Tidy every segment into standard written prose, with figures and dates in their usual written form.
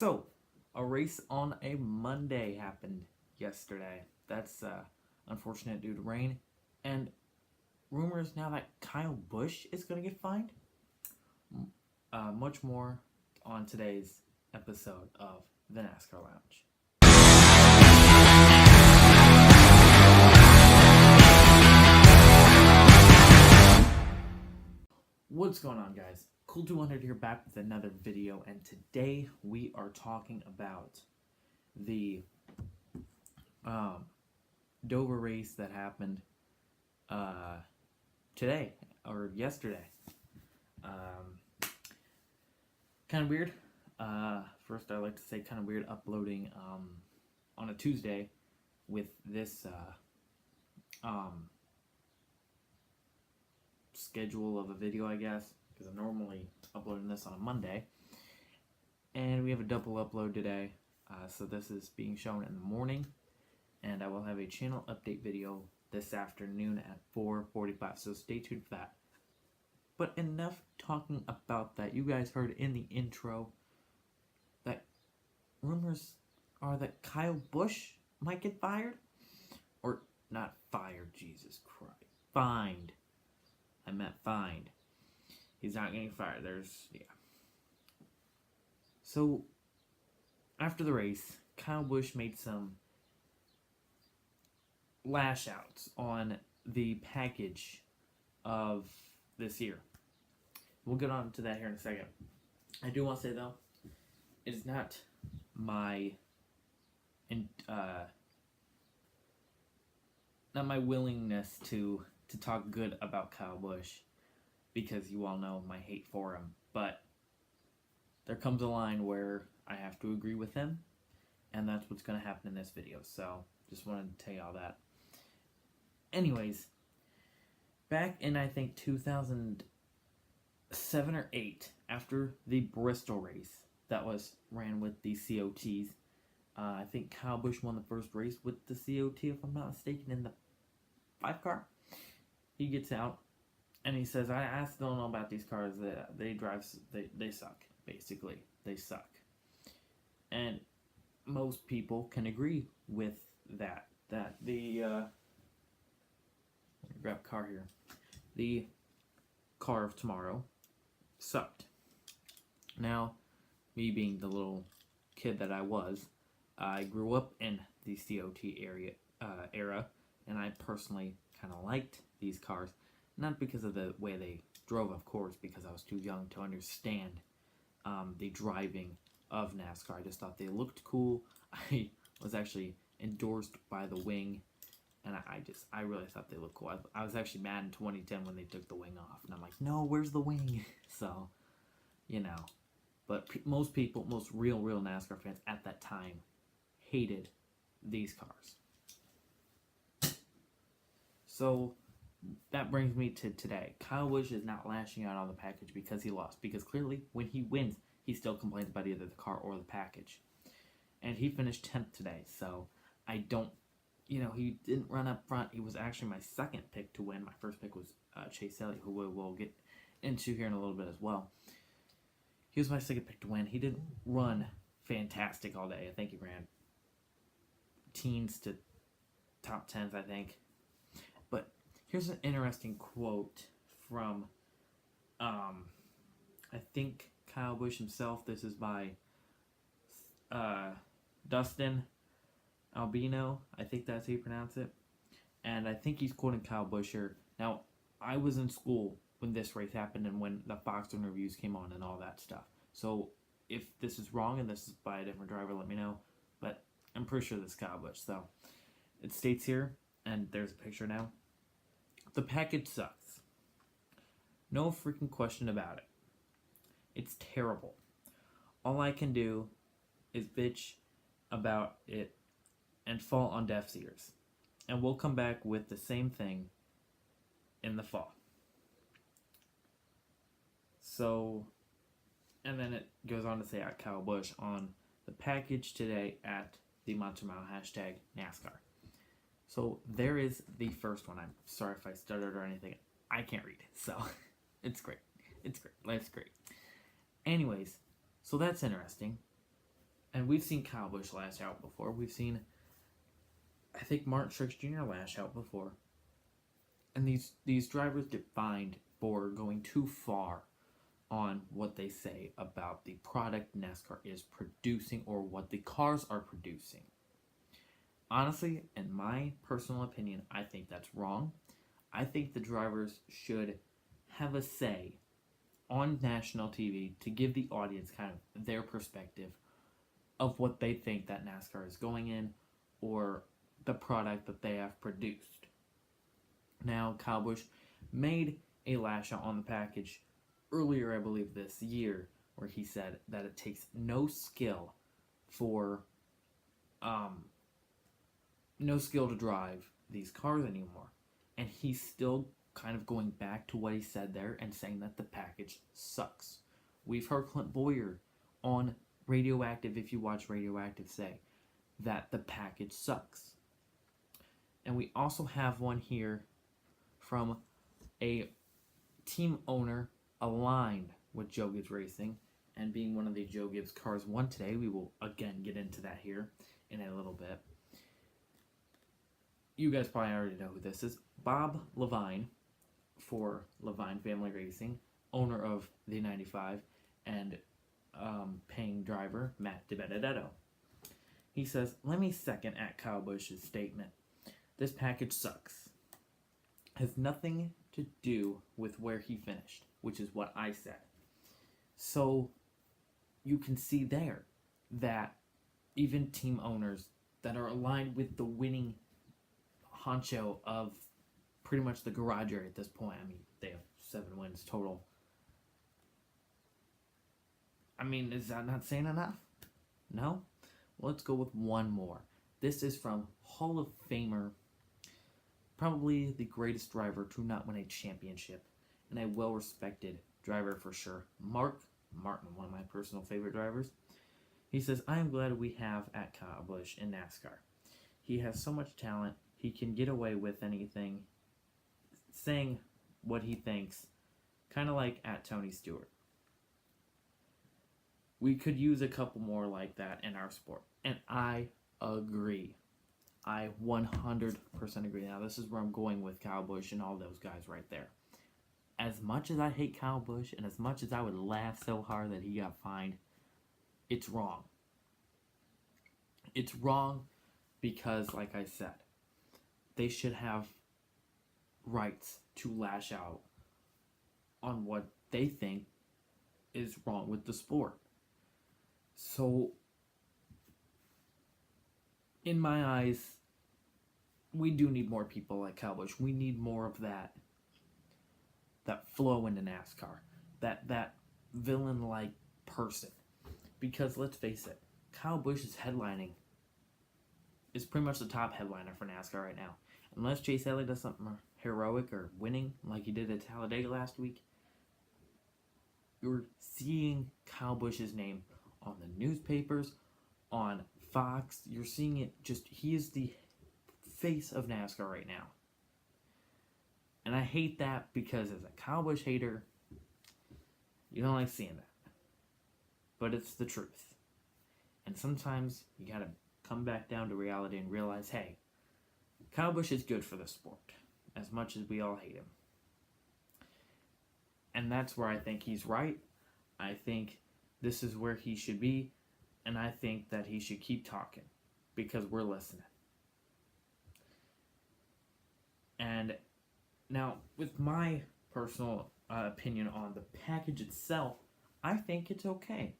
So, a race on a Monday happened yesterday. That's unfortunate due to rain. And rumors now that Kyle Busch is going to get fined. Much more on today's episode of the NASCAR Lounge. What's going on, guys? Cool 200 here, back with another video, and today we are talking about the Dover race that happened today or yesterday. Kind of weird. First, I'd like to say kind of weird uploading on a Tuesday with this schedule of a video, I guess, because I'm normally uploading this on a Monday, and we have a double upload today. So this is being shown in the morning, and I will have a channel update video this afternoon at 4:45, so stay tuned for that. But enough talking about that. You guys heard in the intro that rumors are that Kyle Busch might get fired, or not fired, Jesus Christ, fined. I meant fined. He's not getting fired. So, after the race, Kyle Busch made some lash outs on the package of this year. We'll get on to that here in a second. I do want to say, though, it is not my willingness to talk good about Kyle Busch, because you all know my hate for him, but there comes a line where I have to agree with him, and that's what's going to happen in this video. So just wanted to tell you all that. Anyways, back in I think 2007 or 8, after the Bristol race that was ran with the COTs, I think Kyle Busch won the first race with the COT, if I'm not mistaken, in the 5 car. He gets out and he says, I still don't know about these cars. They suck, basically. They suck. And most people can agree with that. Let me grab a car here. The car of tomorrow sucked. Now, me being the little kid that I was, I grew up in the COT era, and I personally kind of liked these cars, not because of the way they drove, of course, because I was too young to understand the driving of NASCAR. I just thought they looked cool. I was actually endorsed by the wing, and I really thought they looked cool. I was actually mad in 2010 when they took the wing off, and I'm like, no, where's the wing? So, but most real NASCAR fans at that time hated these cars. So that brings me to today. Kyle Busch is not lashing out on the package because he lost. Because clearly, when he wins, he still complains about either the car or the package. And he finished 10th today. So I don't, he didn't run up front. He was actually my second pick to win. My first pick was Chase Elliott, who we'll get into here in a little bit as well. He was my second pick to win. He didn't run fantastic all day. I think he ran teens to top 10s, I think. But here's an interesting quote from, I think, Kyle Busch himself. This is by Dustin Albino. I think that's how you pronounce it. And I think he's quoting Kyle Busch here. Now, I was in school when this race happened and when the Fox reviews came on and all that stuff. So if this is wrong and this is by a different driver, let me know. But I'm pretty sure this is Kyle Busch. So it states here, and there's a picture now. The package sucks. No freaking question about it. It's terrible. All I can do is bitch about it and fall on deaf ears. And we'll come back with the same thing in the fall. So, and then it goes on to say at Kyle Busch on the package today at the Monster Mile hashtag NASCAR. So there is the first one. I'm sorry if I stuttered or anything. I can't read, so it's great. It's great. Life's great. Anyways, so that's interesting. And we've seen Kyle Busch lash out before. We've seen, I think, Martin Truex Jr. lash out before. And these drivers get fined for going too far on what they say about the product NASCAR is producing or what the cars are producing. Honestly, in my personal opinion, I think that's wrong. I think the drivers should have a say on national TV to give the audience kind of their perspective of what they think that NASCAR is going in or the product that they have produced. Now, Kyle Busch made a lash out on the package earlier, I believe, this year, where he said that it takes no skill to drive these cars anymore. And he's still kind of going back to what he said there and saying that the package sucks. We've heard Clint Boyer on Radioactive, if you watch Radioactive, say that the package sucks. And we also have one here from a team owner aligned with Joe Gibbs Racing, and being one of the Joe Gibbs cars won today. We will again get into that here in a little bit. You guys probably already know who this is. Bob Levine for Levine Family Racing, owner of the 95, and paying driver Matt DiBenedetto. He says, "Let me second at Kyle Busch's statement. This package sucks. Has nothing to do with where he finished, which is what I said." So you can see there that even team owners that are aligned with the winning honcho of pretty much the garage area at this point, I mean, they have 7 wins total. I mean, is that not saying enough? No? Well, let's go with one more. This is from Hall of Famer, probably the greatest driver to not win a championship, and a well-respected driver for sure, Mark Martin, one of my personal favorite drivers. He says, "I am glad we have at Kyle Busch in NASCAR. He has so much talent, he can get away with anything, saying what he thinks, kind of like at Tony Stewart. We could use a couple more like that in our sport." And I agree. I 100% agree. Now, this is where I'm going with Kyle Busch and all those guys right there. As much as I hate Kyle Busch and as much as I would laugh so hard that he got fined, it's wrong. It's wrong because, like I said, they should have rights to lash out on what they think is wrong with the sport. So, in my eyes, we do need more people like Kyle Busch. We need more of that flow into NASCAR, that villain-like person. Because let's face it, Kyle Busch is headlining, is pretty much the top headliner for NASCAR right now. Unless Chase Elliott does something heroic or winning like he did at Talladega last week, you're seeing Kyle Busch's name on the newspapers, on Fox. You're seeing it he is the face of NASCAR right now. And I hate that because as a Kyle Busch hater, you don't like seeing that. But it's the truth. And sometimes you gotta come back down to reality and realize, hey, Kyle Busch is good for the sport, as much as we all hate him. And that's where I think he's right. I think this is where he should be, and I think that he should keep talking, because we're listening. And now, with my personal opinion on the package itself, I think it's okay.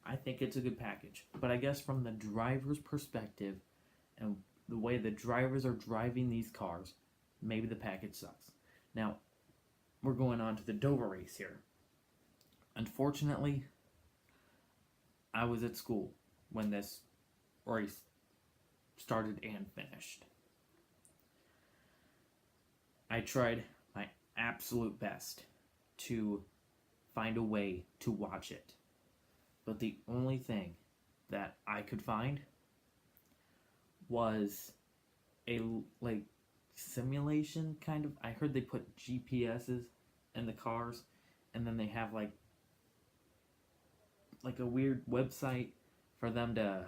I think it's a good package. But I guess from the driver's perspective and the way the drivers are driving these cars, maybe the package sucks. Now, we're going on to the Dover race here. Unfortunately, I was at school when this race started and finished. I tried my absolute best to find a way to watch it. But the only thing that I could find was a simulation kind of. I heard they put GPSs in the cars, and then they have like a weird website for them to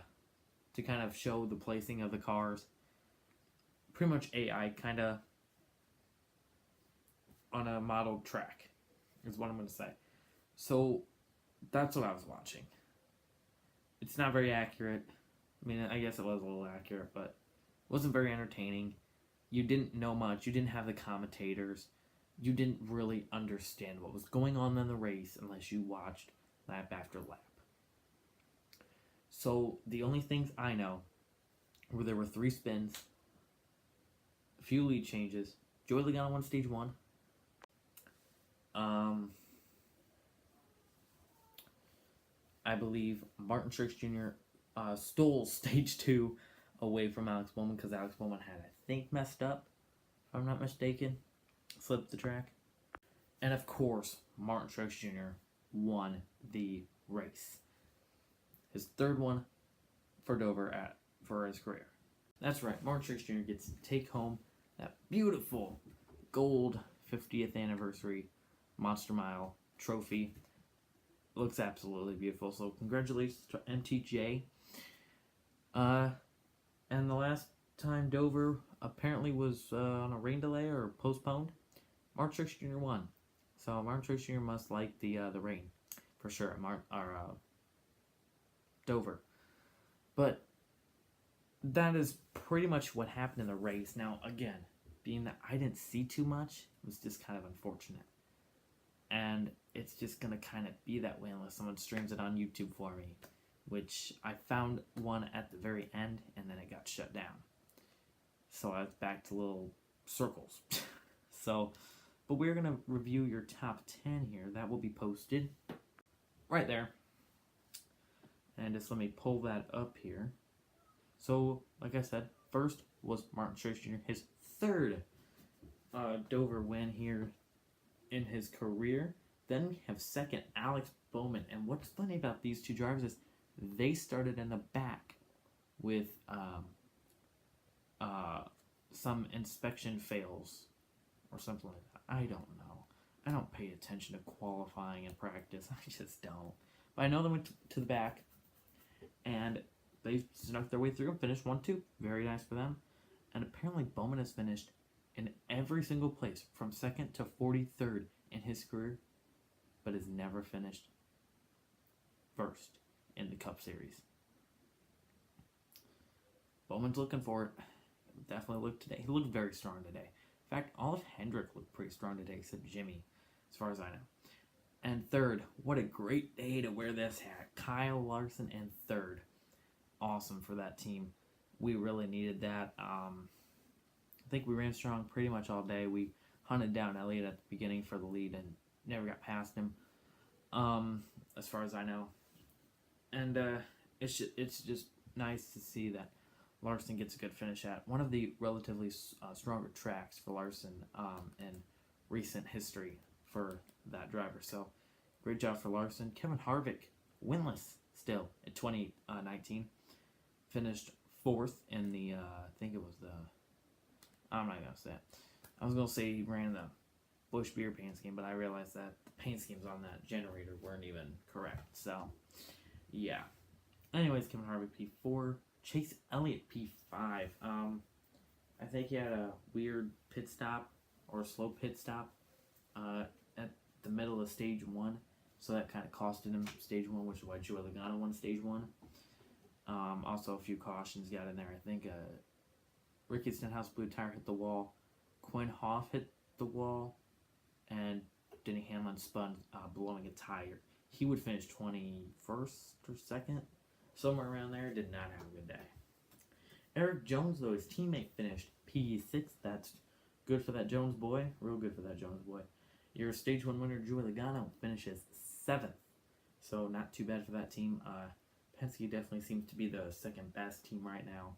kind of show the placing of the cars. Pretty much AI kind of on a modeled track is what I'm going to say. So that's what I was watching. It's not very accurate. I mean, I guess it was a little accurate, but it wasn't very entertaining. You didn't know much. You didn't have the commentators. You didn't really understand what was going on in the race unless you watched lap after lap. So the only things I know were there were 3 spins, a few lead changes. Joey Logano won stage 1. I believe Martin Truex Jr. Stole stage 2 away from Alex Bowman because Alex Bowman had, I think, messed up, if I'm not mistaken, slipped the track. And of course, Martin Truex Jr. won the race. His 3rd one for Dover for his career. That's right, Martin Truex Jr. gets to take home that beautiful gold 50th anniversary Monster Mile trophy. It looks absolutely beautiful. So congratulations to MTJ. And the last time Dover apparently was on a rain delay or postponed, Martin Truex Jr. won. So Martin Truex Jr. must like the rain for sure. Dover. But that is pretty much what happened in the race. Now, again, being that I didn't see too much, it was just kind of unfortunate. And it's just going to kind of be that way unless someone streams it on YouTube for me, which I found one at the very end, and then it got shut down. So I was back to little circles. But we're going to review your top 10 here. That will be posted right there. And just let me pull that up here. So, like I said, first was Martin Truex Jr., his 3rd Dover win here in his career. Then we have 2nd, Alex Bowman. And what's funny about these 2 drivers is they started in the back with some inspection fails or something like that. I don't know. I don't pay attention to qualifying and practice. I just don't. But I know they went to the back, and they snuck their way through and finished 1-2. Very nice for them. And apparently Bowman has finished in every single place from 2nd to 43rd in his career, but has never finished 1st in the Cup Series. Bowman's looking for it. Definitely looked today. He looked very strong today. In fact, all of Hendrick looked pretty strong today, except Jimmy, as far as I know. And 3rd, what a great day to wear this hat. Kyle Larson in 3rd. Awesome for that team. We really needed that. I think we ran strong pretty much all day. We hunted down Elliott at the beginning for the lead and never got past him, as far as I know. And it's just nice to see that Larson gets a good finish at one of the relatively stronger tracks for Larson in recent history for that driver. So great job for Larson. Kevin Harvick, winless still at 2019. Finished 4th in the, I think it was the, I'm not going to say it. I was going to say he ran the Busch beer paint scheme, but I realized that the paint schemes on that generator weren't even correct. So, yeah. Anyways, Kevin Harvick P4. Chase Elliott P5. I think he had a weird pit stop or a slow pit stop at the middle of stage 1. So that kind of costed him stage 1, which is why Joey Logano won stage 1. Also, a few cautions got in there. I think Ricky Stenhouse blue tire hit the wall. Quinn Hoff hit the wall. And Denny Hamlin spun blowing a tire. He would finish 21st or 2nd. Somewhere around there. Did not have a good day. Eric Jones, though, his teammate finished P6. That's good for that Jones boy. Real good for that Jones boy. Your stage 1 winner, Joey Logano, finishes 7th. So not too bad for that team. Penske definitely seems to be the 2nd best team right now.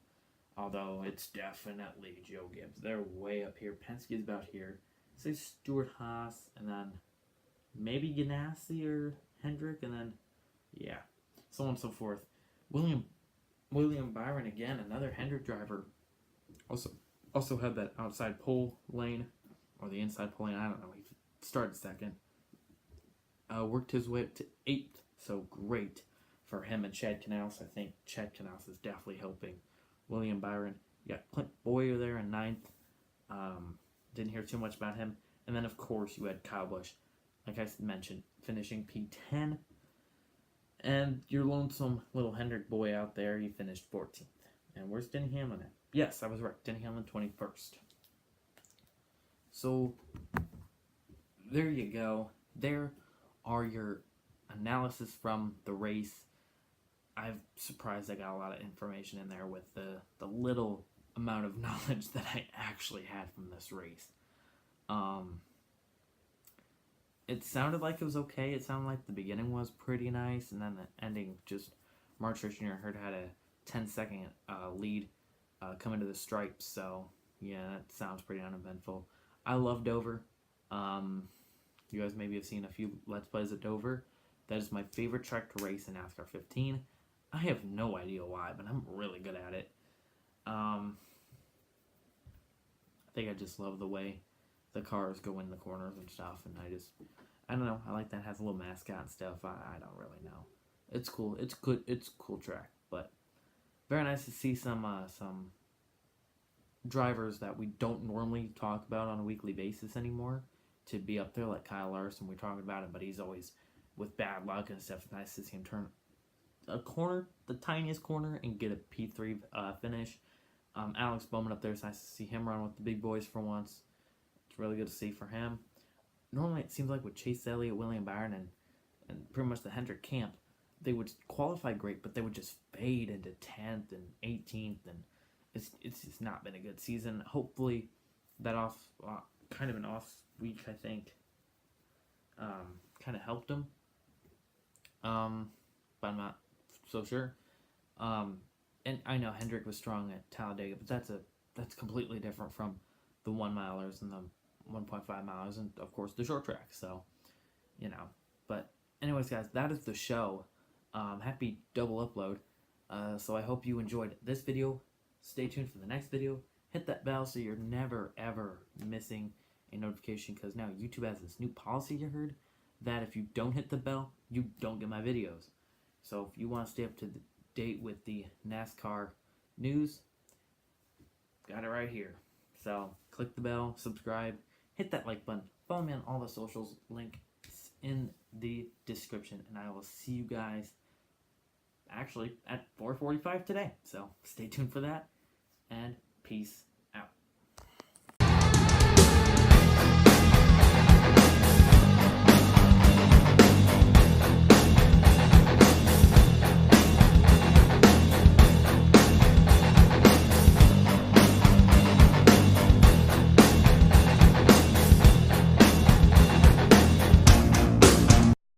Although it's definitely Joe Gibbs. They're way up here. Penske's about here. Say Stewart Haas, and then maybe Ganassi or Hendrick, and then, yeah, so on and so forth. William Byron again, another Hendrick driver. Also had that outside pole lane, or the inside pole lane, I don't know. He started 2nd. Worked his way up to 8th, so great for him and Chad Canals. I think Chad Canals is definitely helping William Byron. You got Clint Boyer there in ninth. Didn't hear too much about him. And then, of course, you had Kyle Busch, like I mentioned, finishing P10. And your lonesome little Hendrick boy out there, he finished 14th. And where's Denny Hamlin at? Yes, I was right. Denny Hamlin, 21st. So, there you go. There are your analysis from the race. I'm surprised I got a lot of information in there with the little amount of knowledge that I actually had from this race. It sounded like it was okay. It sounded like the beginning was pretty nice, and then the ending just Mark Jr. Heard had a 10-second lead coming to the stripes. So yeah, that sounds pretty uneventful. I love Dover. You guys maybe have seen a few Let's Plays at Dover. That is my favorite track to race in NASCAR 15. I have no idea why, but I'm really good at it. I think I just love the way the cars go in the corners and stuff, and I don't know, I like that it has a little mascot and stuff. I don't really know. It's cool. It's good. It's a cool track, but very nice to see some drivers that we don't normally talk about on a weekly basis anymore to be up there, like Kyle Larson. We're talking about him, but he's always with bad luck and stuff. It's nice to see him turn a corner, the tiniest corner, and get a P3 finish. Alex Bowman up there, it's nice to see him run with the big boys for once. It's really good to see for him. Normally it seems like with Chase Elliott, William Byron, and pretty much the Hendrick camp, they would qualify great, but they would just fade into 10th and 18th, and it's just not been a good season. Hopefully that kind of an off week, I think, kind of helped them. But I'm not so sure. And I know Hendrick was strong at Talladega, but that's completely different from the 1 milers and the 1.5 milers, and of course the short track. So, But anyways, guys, that is the show. Happy double upload. So I hope you enjoyed this video. Stay tuned for the next video. Hit that bell so you're never ever missing a notification, because now YouTube has this new policy, you heard, that if you don't hit the bell, you don't get my videos. So if you want to stay up to date with the NASCAR news, got it right here. So click the bell, subscribe, hit that like button, follow me on all the socials, link in the description, and I will see you guys actually at 4:45 today. So stay tuned for that, and peace